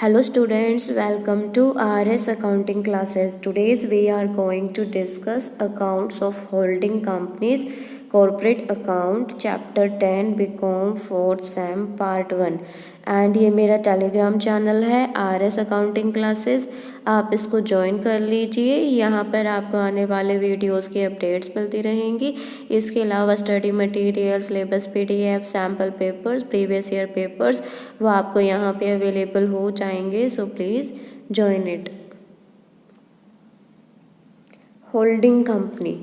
Hello students, welcome to RS accounting classes. Today's we are going to discuss accounts of holding companies, corporate account, chapter 10, BCom 4th sem part 1. And ये मेरा Telegram channel है RS accounting classes, आप इसको join कर लीजिए। यहाँ पर आपको आने वाले वीडियोस की अपडेट्स मिलती रहेंगी। इसके अलावा study material, syllabus PDF, sample papers, previous year papers वो आपको यहाँ पे अवेलेबल हो जाएंगे। So please join it. Holding company,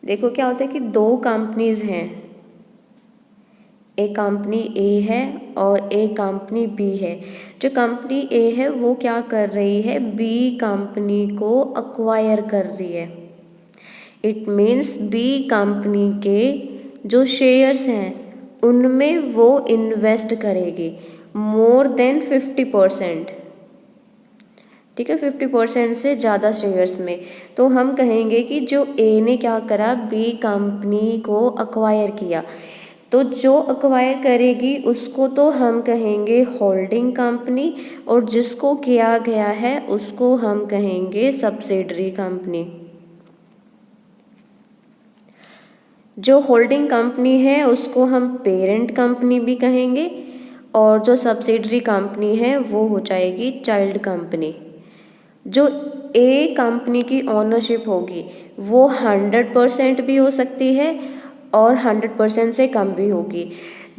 देखो क्या होता है कि दो कंपनीज हैं, एक कंपनी ए है और एक कंपनी बी है। जो कंपनी ए है वो क्या कर रही है, बी कंपनी को अक्वायर कर रही है। इट मीन्स बी कंपनी के जो शेयर्स हैं उनमें वो इन्वेस्ट करेगी मोर देन 50%, ठीक है, 50% से ज़्यादा शेयर्स में। तो हम कहेंगे कि जो ए ने क्या करा, बी कंपनी को अक्वायर किया, तो जो अक्वायर करेगी उसको तो हम कहेंगे होल्डिंग कंपनी, और जिसको किया गया है उसको हम कहेंगे सब्सिडरी कंपनी। जो होल्डिंग कंपनी है उसको हम पेरेंट कंपनी भी कहेंगे, और जो सब्सिडरी कंपनी है वो हो जाएगी चाइल्ड कंपनी। जो ए कंपनी की ओनरशिप होगी वो 100% भी हो सकती है और 100% से कम भी होगी।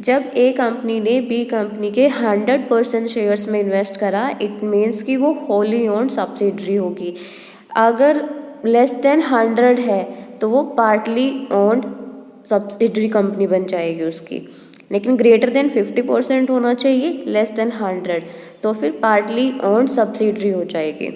जब ए कंपनी ने बी कंपनी के 100% शेयर्स में इन्वेस्ट करा, इट मीन्स कि वो होली ओन्ड सब्सिडरी होगी। अगर लेस देन 100 है तो वो पार्टली ओन्ड सब्सिडरी कंपनी बन जाएगी उसकी, लेकिन ग्रेटर देन 50% होना चाहिए, लेस देन 100 तो फिर पार्टली ओन्ड सब्सिडरी हो जाएगी।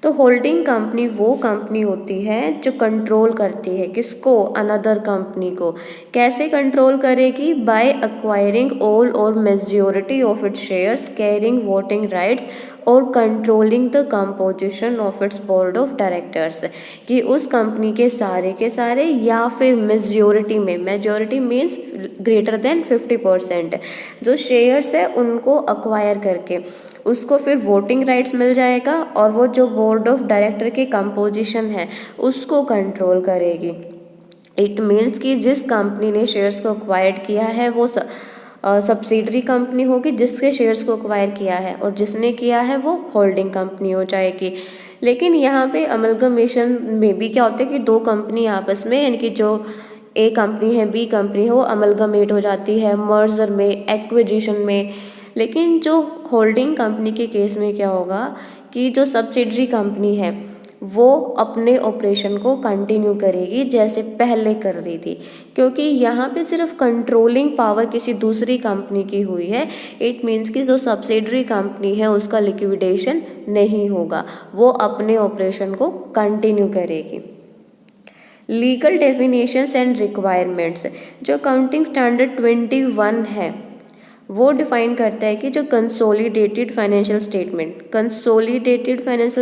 तो होल्डिंग कंपनी वो कंपनी होती है जो कंट्रोल करती है किसको, अनदर कंपनी को। कैसे कंट्रोल करेगी, बाय अक्वायरिंग ऑल और majority of its shares, carrying voting rights और controlling the composition of its board of directors, कि उस कंपनी के सारे या फिर मेजॉरिटी में, मेजॉरिटी मीन्स ग्रेटर देन 50%, जो शेयर्स है उनको अक्वायर करके उसको फिर वोटिंग राइट्स मिल जाएगा, और वो जो बोर्ड ऑफ डायरेक्टर की कंपोजिशन है उसको कंट्रोल करेगी। इट मीन्स कि जिस कंपनी ने शेयर्स को अक्वायर्ड किया है वो सब्सिडरी कंपनी होगी जिसके शेयर्स को अक्वायर किया है, और जिसने किया है वो होल्डिंग कंपनी हो जाएगी। लेकिन यहाँ पे अमलगमेशन में भी क्या होता है कि दो कंपनी आपस में, यानी कि जो ए कंपनी है बी कंपनी है वो अमलगमेट हो जाती है मर्जर में, एक्विजिशन में। लेकिन जो होल्डिंग कंपनी के केस में क्या होगा कि जो सब्सिडरी कंपनी है वो अपने ऑपरेशन को कंटिन्यू करेगी जैसे पहले कर रही थी, क्योंकि यहाँ पे सिर्फ कंट्रोलिंग पावर किसी दूसरी कंपनी की हुई है। इट मीन्स कि जो सब्सिडरी कंपनी है उसका लिक्विडेशन नहीं होगा, वो अपने ऑपरेशन को कंटिन्यू करेगी। लीगल डेफिनेशंस एंड रिक्वायरमेंट्स, जो अकाउंटिंग स्टैंडर्ड 21 है वो डिफाइन करता है कि जो कंसोलिडेटेड फाइनेंशियल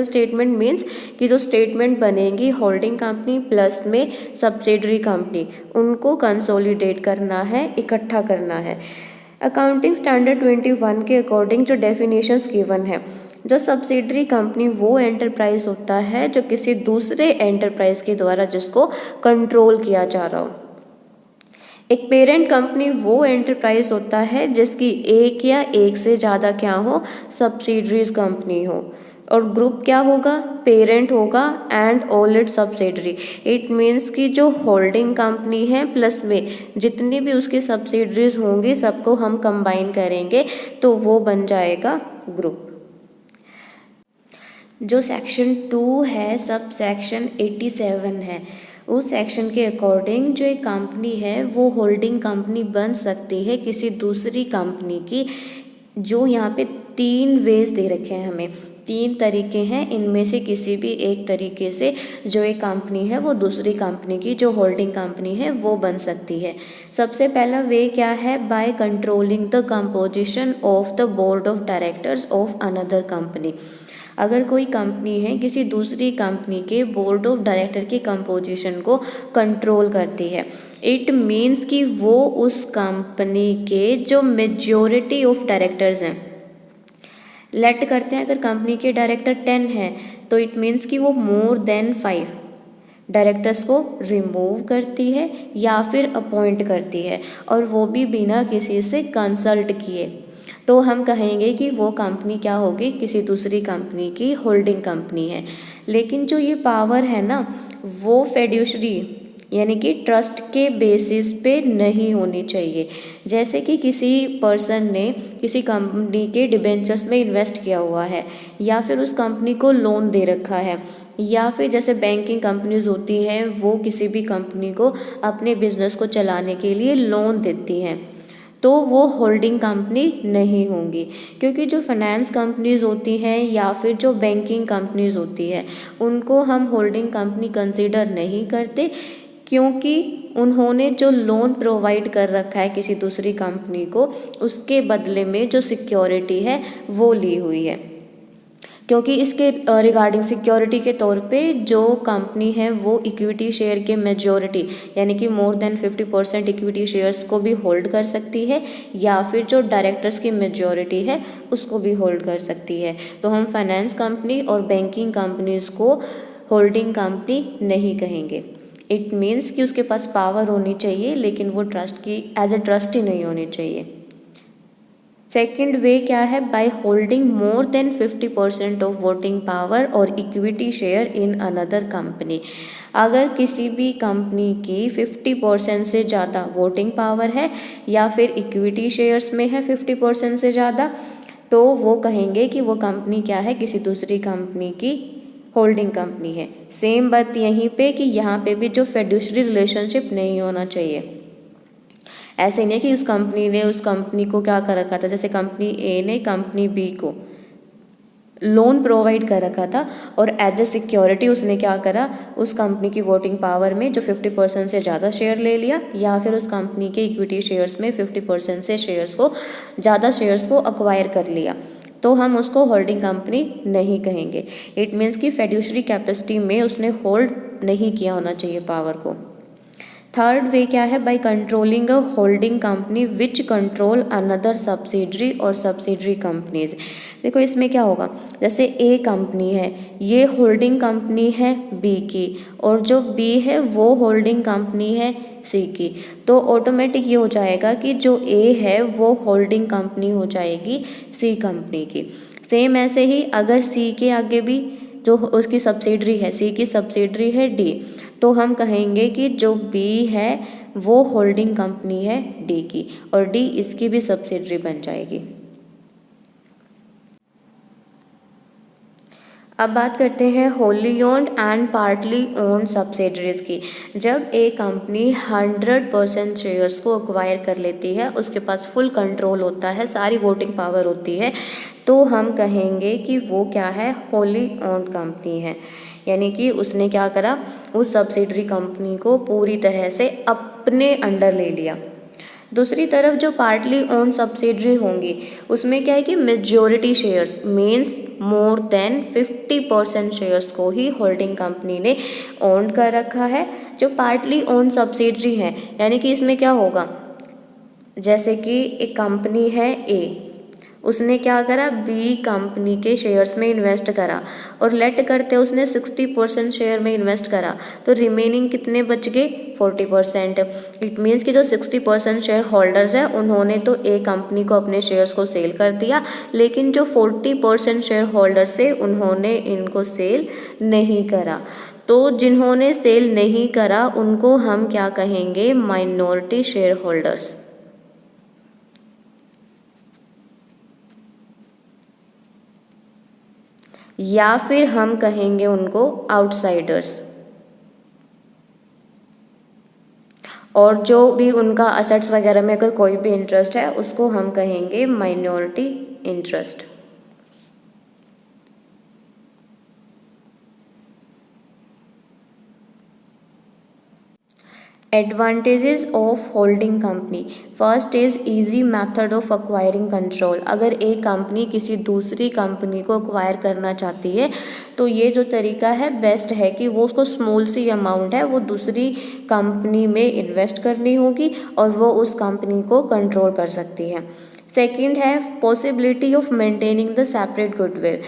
स्टेटमेंट मीन्स कि जो स्टेटमेंट बनेगी होल्डिंग कंपनी प्लस में सब्सिडरी कंपनी, उनको कंसोलिडेट करना है, इकट्ठा करना है। अकाउंटिंग स्टैंडर्ड 21 के अकॉर्डिंग जो डेफिनेशंस गिवन है, जो सब्सिडरी कंपनी वो एंटरप्राइज होता है जो किसी दूसरे एंटरप्राइज के द्वारा जिसको कंट्रोल किया जा रहा हो। एक पेरेंट कंपनी वो एंटरप्राइज होता है जिसकी एक या एक से ज़्यादा क्या हो, सब्सिडरीज कंपनी हो। और ग्रुप क्या होगा, पेरेंट होगा and all it's subsidiary. It means कि जो होल्डिंग कंपनी है प्लस में जितनी भी उसकी सब्सिडरीज होंगी सबको हम कंबाइन करेंगे तो वो बन जाएगा ग्रुप। जो सेक्शन 2 है, सब सेक्शन 87 है, उस सेक्शन के अकॉर्डिंग जो एक कंपनी है वो होल्डिंग कंपनी बन सकती है किसी दूसरी कंपनी की। जो यहाँ पे 3 वेज दे रखे हैं हमें, 3 तरीके हैं, इनमें से किसी भी एक तरीके से जो एक कंपनी है वो दूसरी कंपनी की जो होल्डिंग कंपनी है वो बन सकती है। सबसे पहला वे क्या है, by controlling the composition of the board of directors of another company. अगर कोई कंपनी है किसी दूसरी कंपनी के बोर्ड ऑफ डायरेक्टर की कंपोजिशन को कंट्रोल करती है, इट मीन्स कि वो उस कंपनी के जो मेजॉरिटी ऑफ डायरेक्टर्स हैं, लेट करते हैं अगर कंपनी के डायरेक्टर 10 हैं तो इट मीन्स कि वो मोर देन 5 डायरेक्टर्स को रिमूव करती है या फिर अपॉइंट करती है, और वो भी बिना किसी से कंसल्ट किए। तो हम कहेंगे कि वो कंपनी क्या होगी, किसी दूसरी कंपनी की होल्डिंग कंपनी है। लेकिन जो ये पावर है ना, वो फिड्यूशरी यानी कि ट्रस्ट के बेसिस पे नहीं होनी चाहिए। जैसे कि किसी पर्सन ने किसी कंपनी के डिबेंचर्स में इन्वेस्ट किया हुआ है, या फिर उस कंपनी को लोन दे रखा है, या फिर जैसे बैंकिंग कंपनीज होती हैं वो किसी भी कंपनी को अपने बिजनेस को चलाने के लिए लोन देती हैं, तो वो होल्डिंग कंपनी नहीं होंगी। क्योंकि जो फाइनेंस कंपनीज होती हैं या फिर जो बैंकिंग कंपनीज होती है उनको हम होल्डिंग कंपनी कंसीडर नहीं करते, क्योंकि उन्होंने जो लोन प्रोवाइड कर रखा है किसी दूसरी कंपनी को, उसके बदले में जो सिक्योरिटी है वो ली हुई है। क्योंकि इसके रिगार्डिंग सिक्योरिटी के तौर पे जो कंपनी है वो इक्विटी शेयर के मेजॉरिटी यानी कि मोर देन 50% इक्विटी शेयर्स को भी होल्ड कर सकती है, या फिर जो डायरेक्टर्स की मेजॉरिटी है उसको भी होल्ड कर सकती है। तो हम फाइनेंस कंपनी और बैंकिंग कंपनीज को होल्डिंग कंपनी नहीं कहेंगे। इट मीन्स कि उसके पास पावर होनी चाहिए लेकिन वो ट्रस्ट की एज ए ट्रस्टी नहीं होनी चाहिए। सेकेंड वे क्या है, by holding more than 50% of voting power और equity share in another company. अगर किसी भी कंपनी की 50% से ज़्यादा वोटिंग पावर है या फिर इक्विटी शेयर्स में है 50% से ज़्यादा, तो वो कहेंगे कि वो कंपनी क्या है, किसी दूसरी कंपनी की होल्डिंग कंपनी है। सेम बात यहीं पे कि यहाँ पे भी जो फिड्यूशरी रिलेशनशिप नहीं होना चाहिए। ऐसे नहीं है कि उस कंपनी ने उस कंपनी को क्या कर रखा था, जैसे कंपनी ए ने कंपनी बी को लोन प्रोवाइड कर रखा था और एज ए सिक्योरिटी उसने क्या करा, उस कंपनी की वोटिंग पावर में जो 50% से ज़्यादा शेयर ले लिया, या फिर उस कंपनी के इक्विटी शेयर्स में 50% से ज़्यादा शेयर्स को अक्वायर कर लिया, तो हम उसको होल्डिंग कंपनी नहीं कहेंगे। इट मीन्स कि फिड्यूशरी कैपेसिटी में उसने होल्ड नहीं किया होना चाहिए पावर को। थर्ड वे क्या है, by controlling a holding company which control another subsidiary और सब्सिडरी कंपनीज। देखो इसमें क्या होगा, जैसे ए कंपनी है, ये होल्डिंग कंपनी है बी की, और जो बी है वो होल्डिंग कंपनी है सी की, तो ऑटोमेटिक ये हो जाएगा कि जो ए है वो होल्डिंग कंपनी हो जाएगी सी कंपनी की। सेम ऐसे ही अगर सी के आगे भी जो उसकी सब्सिडरी है, सी की सब्सिडरी है डी, तो हम कहेंगे कि जो बी है वो होल्डिंग कंपनी है डी की, और डी इसकी भी सब्सिडरी बन जाएगी। अब बात करते हैं wholly owned and partly owned subsidiaries की। जब एक कंपनी 100% शेयर्स को एक्वायर कर लेती है, उसके पास फुल कंट्रोल होता है, सारी वोटिंग पावर होती है, तो हम कहेंगे कि वो क्या है, होली ओन्ड कंपनी है। यानी कि उसने क्या करा, उस सब्सिडरी कंपनी को पूरी तरह से अपने अंडर ले लिया। दूसरी तरफ जो पार्टली ओन्ड सब्सिडरी होंगी उसमें क्या है कि majority shares means more than 50% shares को ही होल्डिंग कंपनी ने ओन कर रखा है। जो पार्टली ओन्ड सब्सिडरी है यानी कि इसमें क्या होगा, जैसे कि एक कंपनी है ए, उसने क्या करा, बी कंपनी के शेयर्स में इन्वेस्ट करा, और लेट करते उसने 60% शेयर में इन्वेस्ट करा, तो रिमेनिंग कितने बच गए, 40%। इट मीन्स कि जो 60% शेयर होल्डर्स हैं उन्होंने तो ए कंपनी को अपने शेयर्स को सेल कर दिया, लेकिन जो 40% शेयर होल्डर्स थे उन्होंने इनको सेल नहीं करा। तो जिन्होंने सेल नहीं करा उनको हम क्या कहेंगे, माइनॉरिटी शेयर होल्डर्स, या फिर हम कहेंगे उनको आउटसाइडर्स। और जो भी उनका असेट्स वगैरह में अगर कोई भी इंटरेस्ट है उसको हम कहेंगे minority interest. Advantages of holding company. First is easy method of acquiring control. अगर एक कंपनी किसी दूसरी कंपनी को एक्वायर करना चाहती है तो ये जो तरीका है बेस्ट है कि वो उसको स्मॉल सी अमाउंट है वो दूसरी कंपनी में इन्वेस्ट करनी होगी और वो उस कंपनी को कंट्रोल कर सकती है। सेकंड है possibility of maintaining the separate goodwill.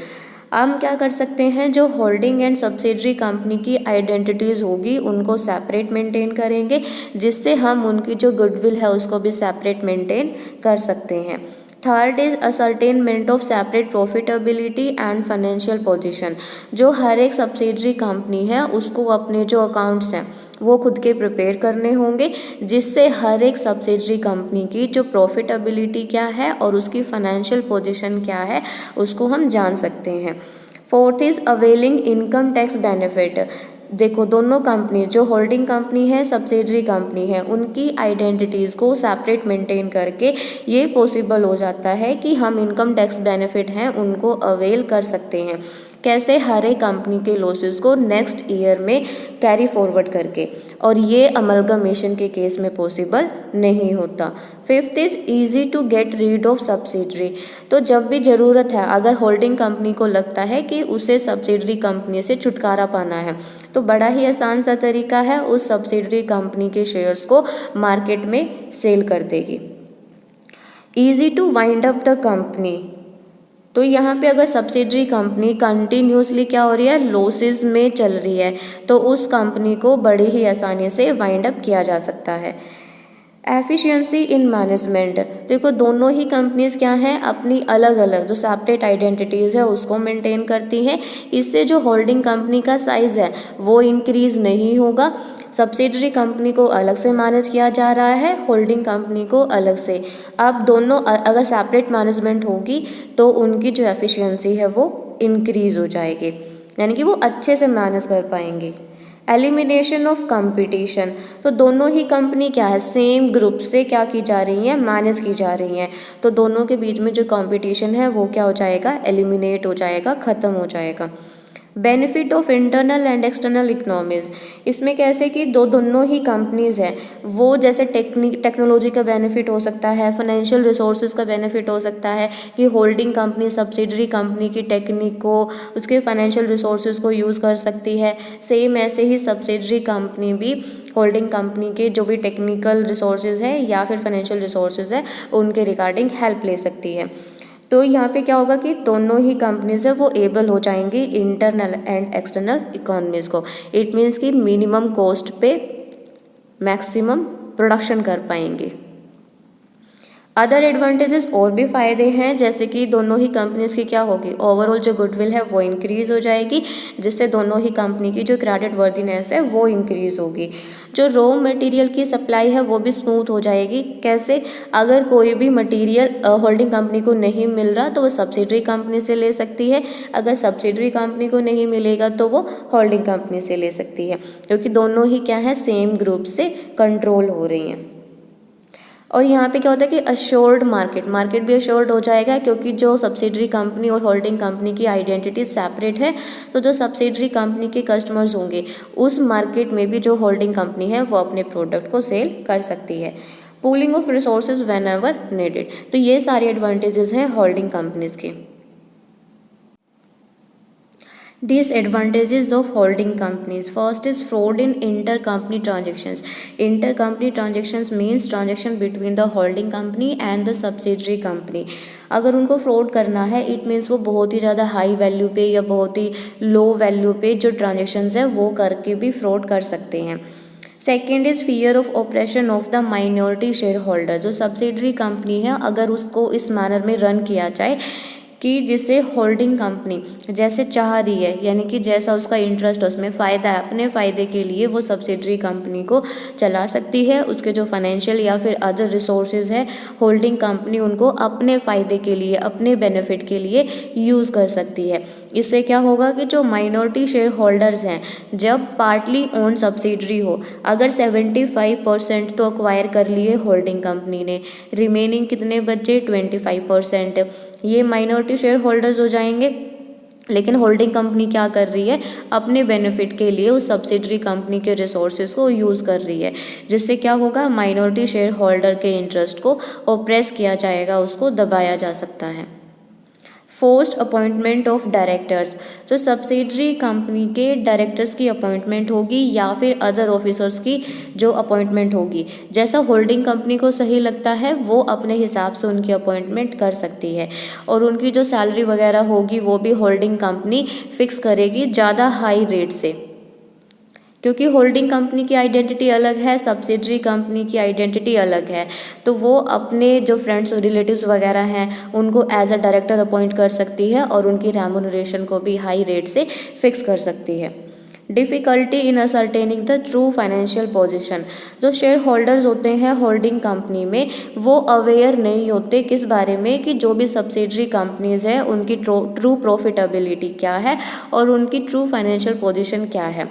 हम क्या कर सकते हैं, जो होल्डिंग एंड सब्सिडरी कंपनी की आइडेंटिटीज़ होगी उनको सेपरेट मेंटेन करेंगे, जिससे हम उनकी जो गुडविल है उसको भी सेपरेट मेंटेन कर सकते हैं। Third is ascertainment of separate profitability and financial position. जो हर एक सब्सिडरी कंपनी है उसको अपने जो अकाउंट्स हैं वो खुद के प्रिपेयर करने होंगे, जिससे हर एक सब्सिडरी कंपनी की जो प्रॉफिटेबिलिटी क्या है और उसकी फाइनेंशियल पोजीशन क्या है उसको हम जान सकते हैं। Fourth is availing income tax benefit. देखो, दोनों कंपनी जो होल्डिंग कंपनी है सब्सिडरी कंपनी है उनकी आइडेंटिटीज़ को सेपरेट मेंटेन करके ये पॉसिबल हो जाता है कि हम इनकम टैक्स बेनिफिट हैं उनको अवेल कर सकते हैं। कैसे, हर एक कंपनी के लॉसेस को नेक्स्ट ईयर में कैरी फॉरवर्ड करके, और ये अमलगमेशन के केस में पॉसिबल नहीं होता। Fifth is easy to get rid of subsidiary. तो जब भी ज़रूरत है, अगर होल्डिंग कंपनी को लगता है कि उसे सब्सिडरी कंपनी से छुटकारा पाना है तो बड़ा ही आसान सा तरीका है, उस सब्सिडरी कंपनी के शेयर्स को मार्केट में सेल कर देगी। Easy to wind up the company. तो यहाँ पे अगर सब्सिडरी कंपनी कंटिन्यूसली क्या हो रही है, लॉसेस में चल रही है, तो उस कंपनी को बड़ी ही आसानी से वाइंड अप किया जा सकता है। Efficiency in management. देखो, दोनों ही कंपनीज क्या हैं, अपनी अलग अलग जो सेपरेट आइडेंटिटीज़ है उसको मेंटेन करती हैं। इससे जो होल्डिंग कंपनी का साइज़ है वो इंक्रीज़ नहीं होगा। सब्सिडरी कंपनी को अलग से मैनेज किया जा रहा है, होल्डिंग कंपनी को अलग से। अब दोनों अगर सेपरेट मैनेजमेंट होगी तो उनकी जो एफिशिएंसी है वो इंक्रीज़ हो जाएगी, यानी कि वो अच्छे से मैनेज कर पाएंगे। Elimination of competition. तो दोनों ही कंपनी क्या है, सेम ग्रुप से क्या की जा रही हैं, मैनेज की जा रही हैं, तो दोनों के बीच में जो कंपटीशन है वो क्या हो जाएगा, एलिमिनेट हो जाएगा, ख़त्म हो जाएगा। Benefit of internal and external economies. इसमें कैसे कि दोनों ही कंपनीज़ हैं वो जैसे टेक्नोलॉजी का बेनिफिट हो सकता है, फाइनेंशियल रिसोर्सेज का बेनिफिट हो सकता है कि होल्डिंग कंपनी सब्सिडरी कंपनी की टेक्निक को, उसके फाइनेंशियल रिसोर्सेज को यूज़ कर सकती है। सेम ऐसे ही सब्सिडरी कंपनी भी होल्डिंग कंपनी के जो भी टेक्निकल रिसोर्सेज है या फिर फाइनेंशियल रिसोर्सेज है उनके रिगार्डिंग हेल्प ले सकती है। तो यहाँ पे क्या होगा कि दोनों ही कंपनीज है वो एबल हो जाएंगी इंटरनल एंड एक्सटर्नल इकोनॉमीज को। इट मीन्स कि मिनिमम कॉस्ट पे मैक्सिमम प्रोडक्शन कर पाएंगे। अदर एडवांटेजेस और भी फ़ायदे हैं, जैसे कि दोनों ही कंपनीज की क्या होगी, ओवरऑल जो गुडविल है वो इंक्रीज़ हो जाएगी, जिससे दोनों ही कंपनी की जो क्रेडिट वर्दीनेस है वो इंक्रीज़ होगी। जो रॉ मटेरियल की सप्लाई है वो भी स्मूथ हो जाएगी। कैसे, अगर कोई भी मटेरियल होल्डिंग कंपनी को नहीं मिल रहा तो वो सब्सिडरी कंपनी से ले सकती है, अगर सब्सिडरी कंपनी को नहीं मिलेगा तो वो होल्डिंग कंपनी से ले सकती है, क्योंकि दोनों ही क्या है, सेम ग्रुप से कंट्रोल हो रही हैं। और यहाँ पे क्या होता है कि अश्योर्ड मार्केट भी अश्योर्ड हो जाएगा, क्योंकि जो सब्सिडरी कंपनी और होल्डिंग कंपनी की आइडेंटिटी सेपरेट है, तो जो सब्सिडरी कंपनी के कस्टमर्स होंगे उस मार्केट में भी जो होल्डिंग कंपनी है वो अपने प्रोडक्ट को सेल कर सकती है। Pooling of resources when ever needed. तो ये सारे एडवांटेजेस हैं होल्डिंग कंपनीज के। Disadvantages of holding companies. First is fraud in intercompany transactions. Intercompany transactions means transaction between the holding company and the subsidiary company. अगर उनको fraud करना है, it means वो बहुत ही ज़्यादा हाई वैल्यू पे या बहुत ही लो वैल्यू पे जो ट्रांजेक्शन्स है वो करके भी फ्रॉड कर सकते हैं। Second is fear of operation of the minority share holder. जो सब्सिडरी कंपनी है अगर उसको इस मैनर में रन किया जाए कि जिसे होल्डिंग कंपनी जैसे चाह रही है, यानी कि जैसा उसका इंटरेस्ट उसमें फ़ायदा है, अपने फ़ायदे के लिए वो सब्सिडरी कंपनी को चला सकती है। उसके जो फाइनेंशियल या फिर अदर रिसोर्सेज है होल्डिंग कंपनी उनको अपने फ़ायदे के लिए, अपने बेनिफिट के लिए यूज़ कर सकती है। इससे क्या होगा कि जो माइनॉरिटी शेयर होल्डर्स हैं, जब पार्टली ओन सब्सिडरी हो, अगर 75% तो अक्वायर कर लिए होल्डिंग कंपनी ने, रिमेनिंग कितने बचे, 25%, ये माइनॉरिटी शेयर होल्डर्स हो जाएंगे। लेकिन होल्डिंग कंपनी क्या कर रही है, अपने बेनिफिट के लिए उस सब्सिडरी कंपनी के रिसोर्सेज को यूज़ कर रही है, जिससे क्या होगा, माइनॉरिटी शेयर होल्डर के इंटरेस्ट को ऑप्रेस किया जाएगा, उसको दबाया जा सकता है। फोर्स्ड अपॉइंटमेंट ऑफ डायरेक्टर्स, तो सब्सिडरी कंपनी के डायरेक्टर्स की अपॉइंटमेंट होगी या फिर अदर ऑफिसर्स की जो अपॉइंटमेंट होगी, जैसा होल्डिंग कंपनी को सही लगता है वो अपने हिसाब से उनकी अपॉइंटमेंट कर सकती है। और उनकी जो सैलरी वगैरह होगी वो भी होल्डिंग कंपनी फिक्स करेगी ज़्यादा हाई रेट से, क्योंकि होल्डिंग कंपनी की आइडेंटिटी अलग है, सब्सिडरी कंपनी की आइडेंटिटी अलग है। तो वो अपने जो फ्रेंड्स और रिलेटिव्स वगैरह हैं उनको एज अ डायरेक्टर अपॉइंट कर सकती है और उनकी रेम्युनरेशन को भी हाई रेट से फिक्स कर सकती है। Difficulty in ascertaining the true financial position, जो शेयर होल्डर्स होते हैं होल्डिंग कंपनी में वो अवेयर नहीं होते किस बारे में कि जो भी सब्सिडरी कंपनीज है उनकी ट्रू प्रॉफिटेबिलिटी क्या है और उनकी ट्रू फाइनेंशियल पोजीशन क्या है।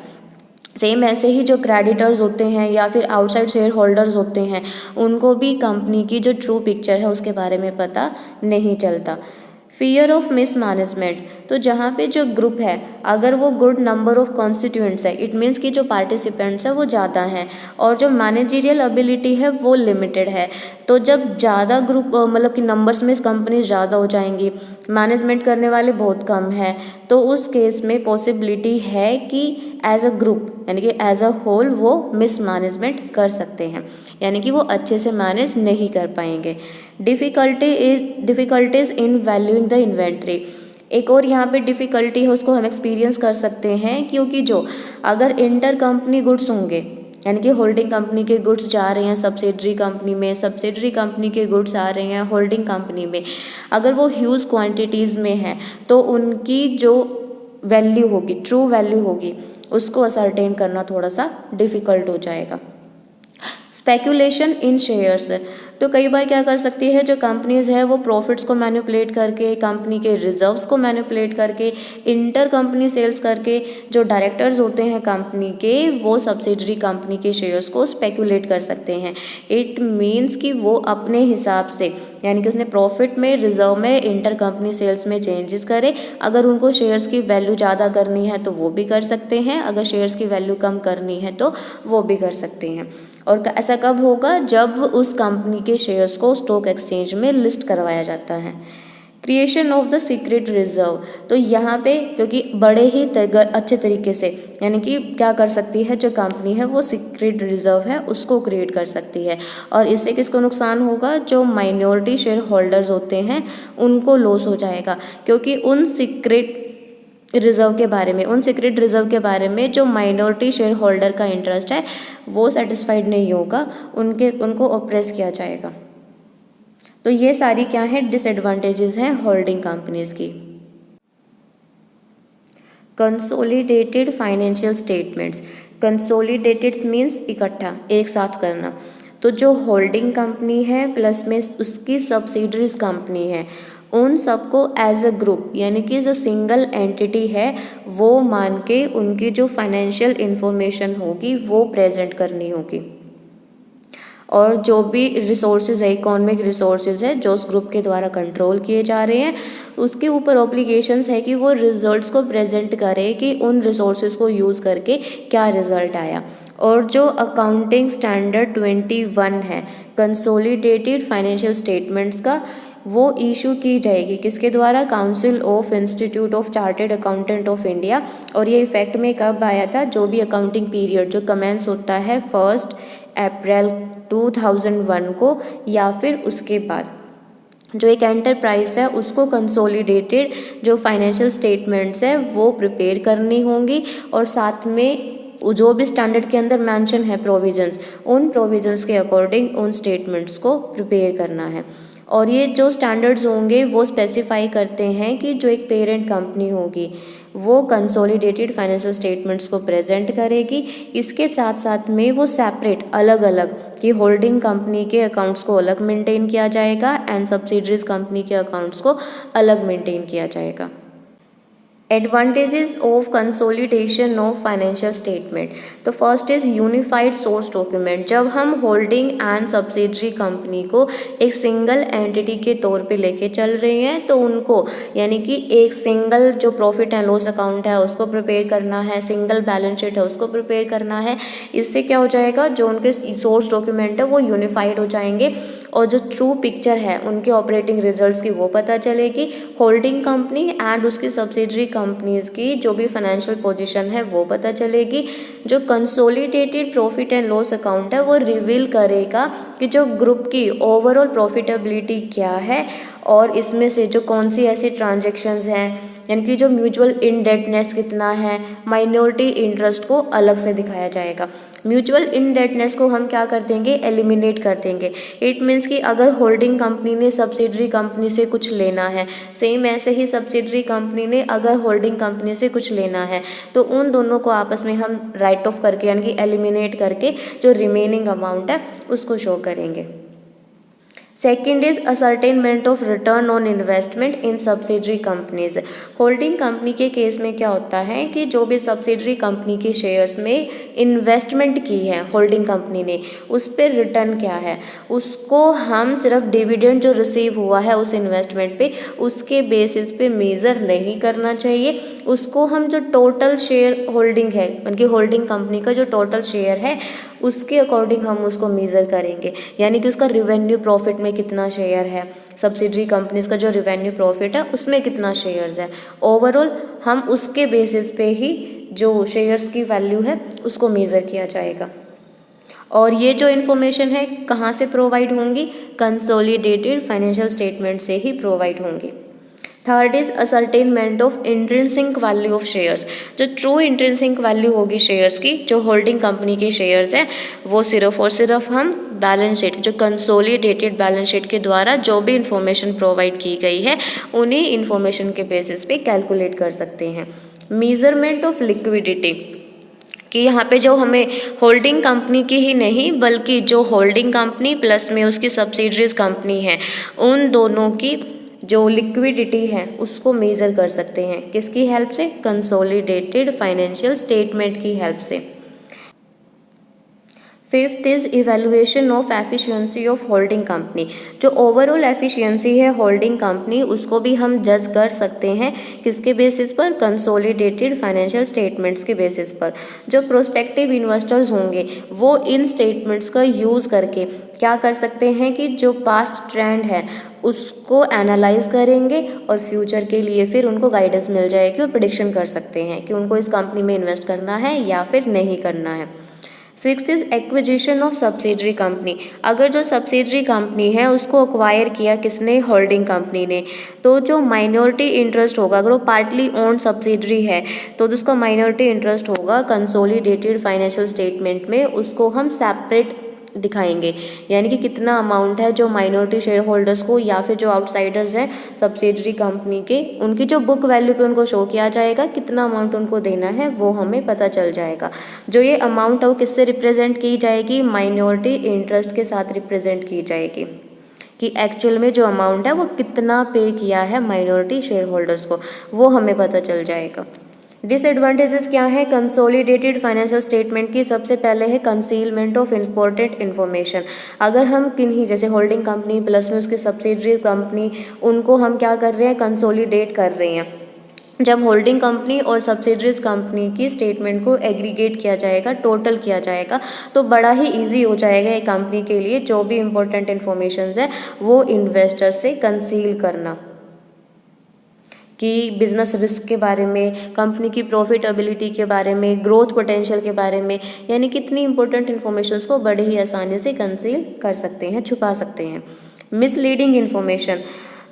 सेम ऐसे ही जो क्रेडिटर्स होते हैं या फिर आउटसाइड शेयर होल्डर्स होते हैं उनको भी कंपनी की जो ट्रू पिक्चर है उसके बारे में पता नहीं चलता। फियर ऑफ मिसमैनेजमेंट, तो जहाँ पे जो ग्रुप है अगर वो गुड नंबर ऑफ कॉन्स्टिट्यूएंट्स है, इट मीन्स कि जो पार्टिसिपेंट्स है वो ज़्यादा हैं और जो मैनेजरियल एबिलिटी है वो लिमिटेड है, तो जब ज़्यादा ग्रुप मतलब कि नंबर्स में कंपनी ज़्यादा हो जाएंगी, मैनेजमेंट करने वाले बहुत कम है, तो उस केस में पॉसिबिलिटी है कि एज अ ग्रुप यानी कि एज अ होल वो मिसमैनेजमेंट कर सकते हैं, यानी कि वो अच्छे से मैनेज नहीं कर पाएंगे। Difficulties in valuing the inventory, एक और यहाँ पे डिफ़िकल्टी है उसको हम एक्सपीरियंस कर सकते हैं, क्योंकि जो अगर इंटर कंपनी गुड्स होंगे यानी कि होल्डिंग कंपनी के गुड्स जा रहे हैं सब्सिडरी कंपनी में, सब्सिडरी कंपनी के गुड्स आ रहे हैं होल्डिंग कंपनी में, अगर वो ह्यूज क्वांटिटीज़ में हैं तो उनकी जो वैल्यू होगी, ट्रू वैल्यू होगी, उसको असरटेन करना थोड़ा सा डिफ़िकल्ट हो जाएगा। स्पेकुलेशन इन शेयर्स, तो कई बार क्या कर सकती है जो कंपनीज है वो प्रॉफिट्स को मैनिपुलेट करके, कंपनी के रिजर्व्स को मैनिपुलेट करके, इंटर कंपनी सेल्स करके जो डायरेक्टर्स होते हैं कंपनी के वो सब्सिडरी कंपनी के शेयर्स को स्पेकुलेट कर सकते हैं। इट मीन्स कि वो अपने हिसाब से यानी कि उसने प्रॉफिट में, रिजर्व में, इंटर कंपनी सेल्स में चेंजेस करे, अगर उनको शेयर्स की वैल्यू ज़्यादा करनी है तो वो भी कर सकते हैं, अगर शेयर्स की वैल्यू कम करनी है तो वो भी कर सकते हैं। और ऐसा कब होगा, जब उस कंपनी के शेयर्स को स्टॉक एक्सचेंज में लिस्ट करवाया जाता है। Creation of the secret reserve, तो यहाँ पे क्योंकि बड़े ही अच्छे तरीके से यानी कि क्या कर सकती है जो कंपनी है वो सीक्रेट रिजर्व है उसको क्रिएट कर सकती है, और इससे किसको नुकसान होगा, जो माइनॉरिटी शेयर होल्डर्स होते हैं उनको लॉस हो जाएगा, क्योंकि उन सीक्रेट रिजर्व के बारे में जो माइनॉरिटी शेयर होल्डर का इंटरेस्ट है वो सेटिस्फाइड नहीं होगा, उनको ऑप्रेस किया जाएगा। तो ये सारी क्या है, डिसएडवांटेजेस हैं होल्डिंग कंपनीज की। Consolidated financial statements, consolidated means इकट्ठा, एक साथ करना। तो जो होल्डिंग कंपनी है प्लस में उसकी सब्सिडरीज कंपनी है उन सबको एज अ ग्रुप यानी कि जो सिंगल एंटिटी है वो मान के उनकी जो फाइनेंशियल इंफॉर्मेशन होगी वो प्रेजेंट करनी होगी, और जो भी रिसोर्सेज है, इकोनॉमिक रिसोर्सेज है जो उस ग्रुप के द्वारा कंट्रोल किए जा रहे हैं, उसके ऊपर ऑब्लिगेशंस है कि वो रिजल्ट्स को प्रेजेंट करे कि उन रिसोर्सेज को यूज़ करके क्या रिजल्ट आया। और जो अकाउंटिंग स्टैंडर्ड 21 है कंसोलिडेटेड फाइनेंशियल स्टेटमेंट्स का, वो इशू की जाएगी किसके द्वारा, council of institute of chartered accountant of India. और ये इफेक्ट में कब आया था, जो भी अकाउंटिंग पीरियड जो कमेंस होता है 1 अप्रैल 2001 को या फिर उसके बाद। जो एक एंटरप्राइज है उसको कंसोलिडेटेड जो फाइनेंशियल स्टेटमेंट्स है वो प्रिपेयर करनी होंगी, और साथ में जो भी स्टैंडर्ड के अंदर मेंशन है प्रोविजंस, उन प्रोविजंस के अकॉर्डिंग उन स्टेटमेंट्स को प्रिपेयर करना है। और ये जो स्टैंडर्ड्स होंगे वो स्पेसिफाई करते हैं कि जो एक पेरेंट कंपनी होगी वो कंसोलिडेटेड फाइनेंशियल स्टेटमेंट्स को प्रेजेंट करेगी, इसके साथ साथ में वो सेपरेट अलग अलग कि होल्डिंग कंपनी के अकाउंट्स को अलग मेंटेन किया जाएगा एंड सब्सिडरीज कंपनी के अकाउंट्स को अलग मेंटेन किया जाएगा। Advantages of consolidation of financial statement. तो first is unified source document. जब हम होल्डिंग एंड सब्सिडरी कंपनी को एक सिंगल एंटिटी के तौर पे लेके चल रहे हैं तो उनको यानी कि एक सिंगल जो प्रॉफिट एंड लॉस अकाउंट है उसको प्रिपेयर करना है, सिंगल बैलेंस शीट है उसको प्रिपेयर करना है। इससे क्या हो जाएगा, जो उनके सोर्स डॉक्यूमेंट है वो यूनिफाइड हो जाएंगे और जो ट्रू पिक्चर है उनके ऑपरेटिंग रिजल्ट्स की वो पता चलेगी। होल्डिंग कंपनी एंड उसकी सब्सिडरी कंपनीज की जो भी फाइनेंशियल पोजीशन है वो पता चलेगी। जो consolidated profit and loss account है वो रिवील करेगा कि जो ग्रुप की ओवरऑल प्रॉफिटेबिलिटी क्या है और इसमें से जो कौन सी ऐसी ट्रांजेक्शन्स हैं, यानी कि जो म्यूचुअल इनडेटनेस कितना है, माइनॉरिटी इंटरेस्ट को अलग से दिखाया जाएगा। म्यूचुअल इनडेटनेस को हम क्या कर देंगे, एलिमिनेट कर देंगे। इट मीन्स कि अगर होल्डिंग कंपनी ने सब्सिडरी कंपनी से कुछ लेना है, सेम ऐसे ही सब्सिडरी कंपनी ने अगर होल्डिंग कंपनी से कुछ लेना है तो उन दोनों को आपस में हम राइट ऑफ करके यानी कि एलिमिनेट करके जो रिमेनिंग अमाउंट है उसको शो करेंगे। Second is ascertainment of return on investment in subsidiary companies. Holding company के केस में क्या होता है कि जो भी सब्सिडरी कंपनी के शेयर्स में इन्वेस्टमेंट की है होल्डिंग कंपनी ने, उस पर रिटर्न क्या है उसको हम सिर्फ डिविडेंड जो रिसीव हुआ है उस इन्वेस्टमेंट पे उसके बेसिस पे मेज़र नहीं करना चाहिए। उसको हम जो टोटल शेयर होल्डिंग है उनकी होल्डिंग कंपनी का जो टोटल शेयर है उसके अकॉर्डिंग हम उसको मेज़र करेंगे, यानी कि उसका रिवेन्यू प्रॉफिट में कितना शेयर है, सब्सिडरी कंपनीज का जो रिवेन्यू प्रॉफिट है उसमें कितना शेयर्स है, ओवरऑल हम उसके बेसिस पे ही जो शेयर्स की वैल्यू है उसको मेज़र किया जाएगा। और ये जो इन्फॉर्मेशन है कहाँ से प्रोवाइड होंगी, कंसोलिडेटेड फाइनेंशियल स्टेटमेंट से ही प्रोवाइड होंगी। Third is ascertainment of intrinsic value of shares. जो ट्रू इंट्रिंसिक वैल्यू होगी शेयर्स की, जो होल्डिंग कंपनी की शेयर्स हैं वो सिर्फ और सिर्फ हम बैलेंस शीट, जो कंसोलिडेटेड बैलेंस शीट के द्वारा जो भी इंफॉर्मेशन प्रोवाइड की गई है उन्हीं इंफॉर्मेशन के बेसिस पे कैलकुलेट कर सकते हैं। मेजरमेंट ऑफ लिक्विडिटी कि यहाँ पे जो हमें होल्डिंग कंपनी की ही नहीं बल्कि जो होल्डिंग कंपनी प्लस में उसकी सब्सिडरीज कंपनी है उन दोनों की जो लिक्विडिटी है उसको मेज़र कर सकते हैं। किसकी हेल्प से, कंसोलिडेटेड फाइनेंशियल स्टेटमेंट की हेल्प से। Fifth is evaluation of efficiency of holding company. जो ओवरऑल एफिशिएंसी है होल्डिंग कंपनी उसको भी हम जज कर सकते हैं किसके बेसिस पर, कंसोलिडेटेड फाइनेंशियल स्टेटमेंट्स के बेसिस पर। जो प्रोस्पेक्टिव इन्वेस्टर्स होंगे वो इन स्टेटमेंट्स का यूज़ करके क्या कर सकते हैं कि जो पास्ट ट्रेंड है उसको एनालाइज करेंगे और फ्यूचर के लिए फिर उनको गाइडेंस मिल जाएगी और प्रेडिक्शन कर सकते हैं कि उनको इस कंपनी में इन्वेस्ट करना है या फिर नहीं करना है। Sixth is acquisition of subsidiary company. अगर जो सब्सिडरी कंपनी है उसको अक्वायर किया किसने, होल्डिंग कंपनी ने, तो जो माइनॉरिटी इंटरेस्ट होगा अगर वो पार्टली ओन्ड सब्सिडरी है तो उसका माइनॉरिटी इंटरेस्ट होगा कंसोलिडेटेड फाइनेंशियल स्टेटमेंट में, उसको हम सेपरेट दिखाएंगे। यानी कि कितना अमाउंट है जो माइनॉरिटी शेयर होल्डर्स को या फिर जो आउटसाइडर्स हैं सब्सिडरी कंपनी के उनकी जो बुक वैल्यू पे उनको शो किया जाएगा, कितना अमाउंट उनको देना है वो हमें पता चल जाएगा। जो ये अमाउंट है वो किससे रिप्रेजेंट की जाएगी, माइनॉरिटी इंटरेस्ट के साथ रिप्रेजेंट की जाएगी कि एक्चुअल में जो अमाउंट है वो कितना पे किया है माइनॉरिटी शेयर होल्डर्स को, वो हमें पता चल जाएगा। डिसएडवांटेजेस क्या है कंसोलिडेटेड फाइनेंशियल स्टेटमेंट की, सबसे पहले है कंसीलमेंट ऑफ इम्पोर्टेंट इन्फॉर्मेशन। अगर हम किन्हीं जैसे होल्डिंग कंपनी प्लस में उसकी सब्सिडरी कंपनी उनको हम क्या कर रहे हैं, कंसोलिडेट कर रहे हैं। जब होल्डिंग कंपनी और सब्सिडरीज कंपनी की स्टेटमेंट को एग्रीगेट किया जाएगा, टोटल किया जाएगा, तो बड़ा ही इजी हो जाएगा एक कंपनी के लिए जो भी इम्पोर्टेंट इन्फॉर्मेशन है वो इन्वेस्टर से कंसील करना, कि बिज़नेस रिस्क के बारे में, कंपनी की प्रॉफिटेबिलिटी के बारे में, ग्रोथ पोटेंशियल के बारे में, यानी कितनी इंपॉर्टेंट इन्फॉर्मेशंस को बड़े ही आसानी से कंसील कर सकते हैं, छुपा सकते हैं। मिसलीडिंग इन्फॉर्मेशन,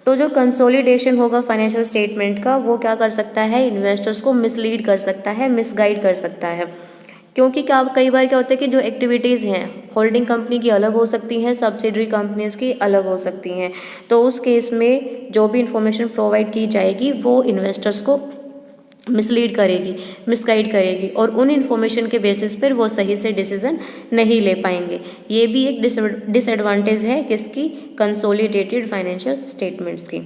तो जो कंसोलिडेशन होगा फाइनेंशियल स्टेटमेंट का वो क्या कर सकता है, इन्वेस्टर्स को मिसलीड कर सकता है, मिसगाइड कर सकता है। क्योंकि कई बार क्या होता है कि जो एक्टिविटीज़ हैं होल्डिंग कंपनी की अलग हो सकती हैं, सब्सिडरी कंपनीज की अलग हो सकती हैं, तो उस केस में जो भी इंफॉर्मेशन प्रोवाइड की जाएगी वो इन्वेस्टर्स को मिसलीड करेगी, मिसगाइड करेगी और उन इन्फॉर्मेशन के बेसिस पर वो सही से डिसीजन नहीं ले पाएंगे। ये भी एक डिसएडवांटेज है किसकी, कंसोलिडेटेड फाइनेंशियल स्टेटमेंट्स की।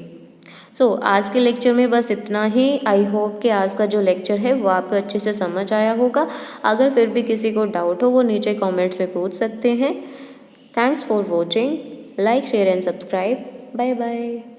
आज के लेक्चर में बस इतना ही। आई होप कि आज का जो लेक्चर है वो आपको अच्छे से समझ आया होगा। अगर फिर भी किसी को डाउट हो वो नीचे कमेंट्स में पूछ सकते हैं। Thanks for watching. Like share and subscribe. Bye bye.